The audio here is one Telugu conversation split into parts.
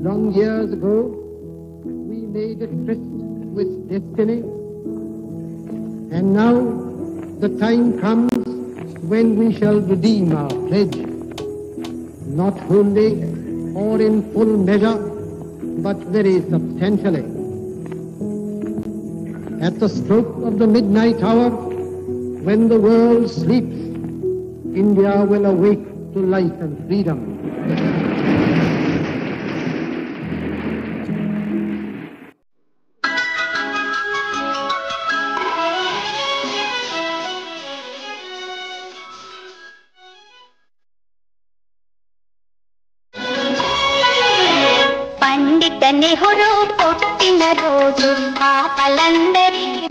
Long years ago, we made a tryst with destiny, and now the time comes when we shall redeem our pledge, not wholly or in full measure, but very substantially. At the stroke of the midnight hour, when the world sleeps, India will awake to life and freedom. పండిత నెహ్రూ పుట్టిన రోజు పాపలందరికీ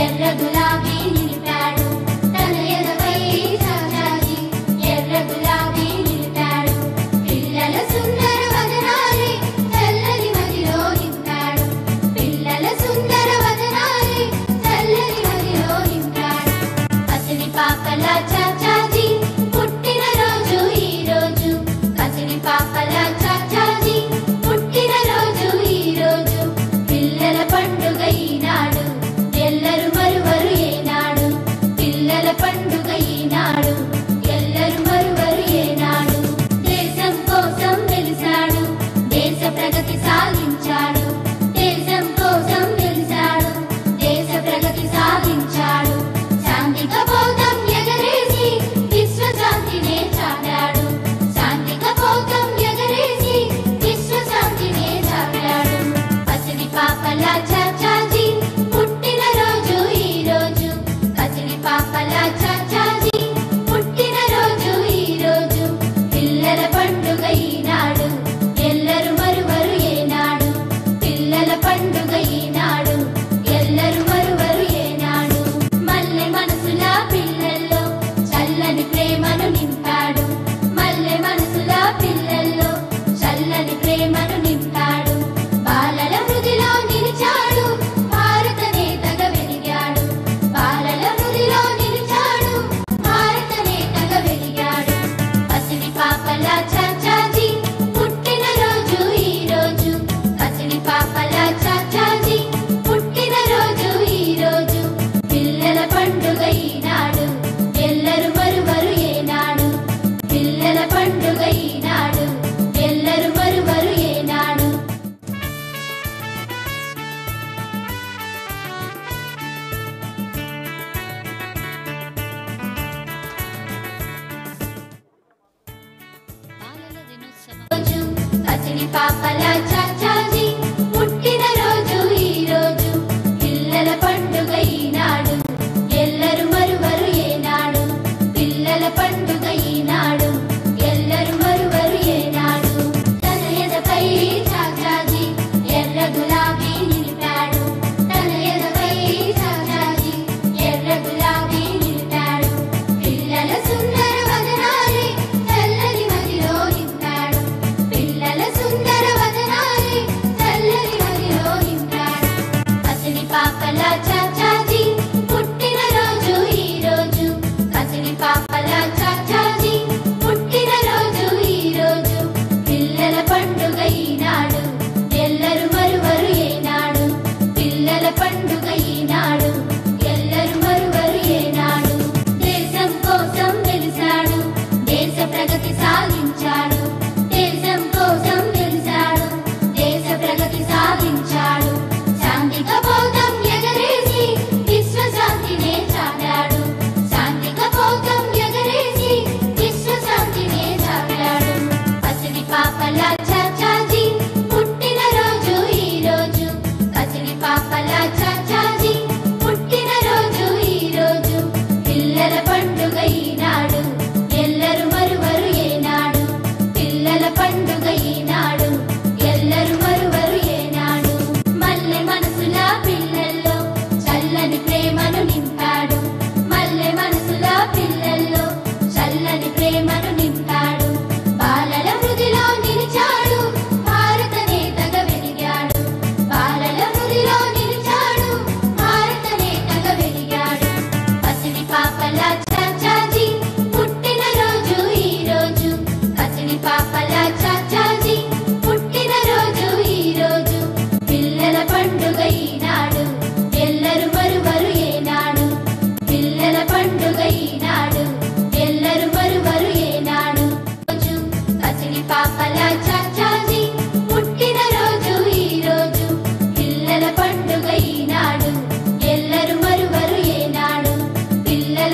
ఎర్ర గులాబీ నిలిపాడు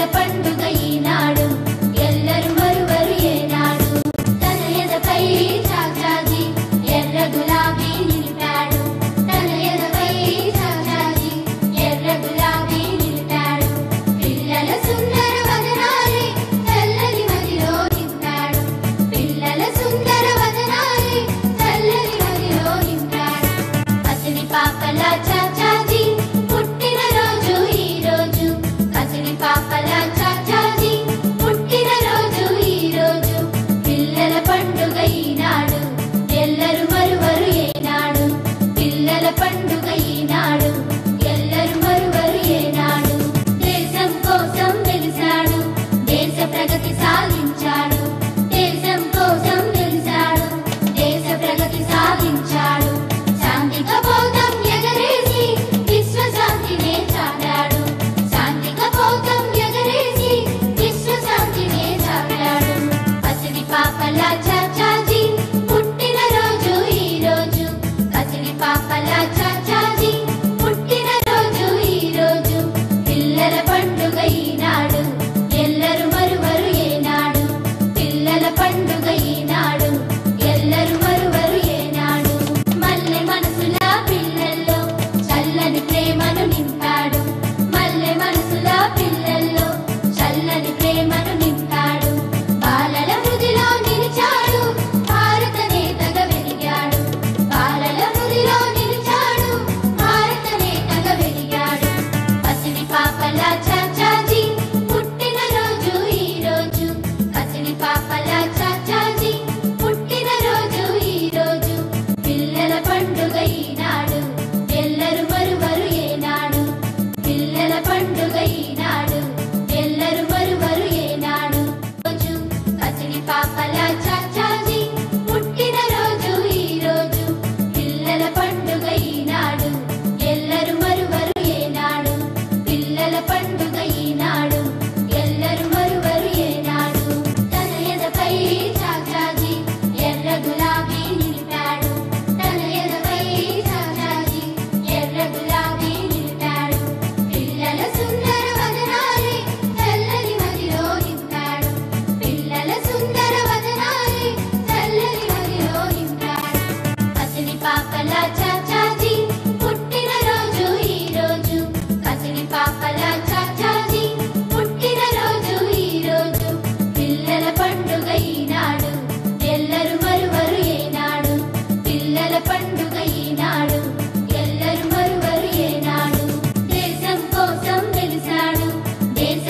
పండుగ ఈనాడు ఎల్లరు మరువరు ఏనాడు తన ఎదపై చాచాజీ ఎర్ర గులాబీ నిలిపాడు తన ఎదపై చాచాజీ ఎర్ర గులాబీ నిలిపాడు పిల్లల సుందర వదనాలే చల్లని మదిలో నింపాడు పిల్లల సుందర వదనాలే చల్లని మదిలో నింపాడు పసిడి పాపల చాచాజీ పుట్టిన రోజు ఈ రోజు పసిడి పాపల చాచాజీ పుట్టిన రోజు ఈ రోజు పిల్లల పండుగ ఈనాడు ఎల్లరు మరువరు ఏనాడు పిల్లల పండుగ ఈనాడు ఎల్లరు మరువరు ఏనాడు దేశం కోసం వెలిసాడు దేశ ప్రగతి సాధించాడు దేశం కోసం వెలిసాడు దేశ ప్రగతి సాధించాడు శాంతి కపోతం ఎగరేసి విశ్వశాంతినే చాటాడు శాంతి కపోతం ఎగరేసి విశ్వశాంతినే చాటాడు పసిడి పాపల చాచాజీ పుట్టిన రోజు ఈ రోజు పసిడి పాపల చాచాజీ పుట్టిన రోజు ఈ రోజు పిల్లల పండుగ ఈనాడు ఎల్లరు మరువరు ఏనాడు పిల్లల పండుగ ఈనాడు ఎల్లరు మరువరు ఏనాడు మల్లె మనసుల పిల్లల్లో చల్లని ప్రేమను నింపాడు మల్లె మనసుల పిల్లల్లో చల్లని ప్రేమను నింపాడు బాలల హృదిలో నిలిచాడు భారత నేతగా వెలిగాడు బాలల హృదిలో నిలిచాడు భారత నేతగా వెలిగాడు పసిడి పాపల చాచాజీ పుట్టిన రోజు ఈ రోజు పసిడి పాపల చాచాజీ పుట్టిన రోజు ఈ రోజు పిల్లల పండుగ ఈనాడు ఎల్లరు మరువరు ఏనాడు పిల్లల పండుగ ఈనాడు ఎల్లరు మరువరు ఏనాడు రోజు పసిడి పాపల చాచాజీ పుట్టిన రోజు ఈ రోజు పిల్లల పండుగ ఈనాడు ఎల్లరు మరువరు ఏనాడు పిల్లల పండుగ ఈనాడు ఎల్లరు మరువరు ఏనాడు తన ఎదపై చాచాజీ ఎర్ర గులాబీ నిలిపాడు తన ఎదపై చాచాజీ ఎర్ర గులాబీ నిలిపాడు పిల్లల సుందర వదనాలే చల్లని మదిలో నింపాడు పిల్లల సుందర వదనాలే చల్లని మదిలో నింపాడు పసిడి పాపల చాచాజీ పుట్టిన రోజు ఈ రోజు పసిడి పాపల చాచాజీ పుట్టిన రోజు ఈ రోజు పిల్లల పండుగ ఈనాడు ఎల్లరు మరువరు ఏనాడు పిల్లల పండుగ ఈనాడు ఎల్లరు మరువరు ఏనాడు దేశం కోసం వెలిసాడు దేశ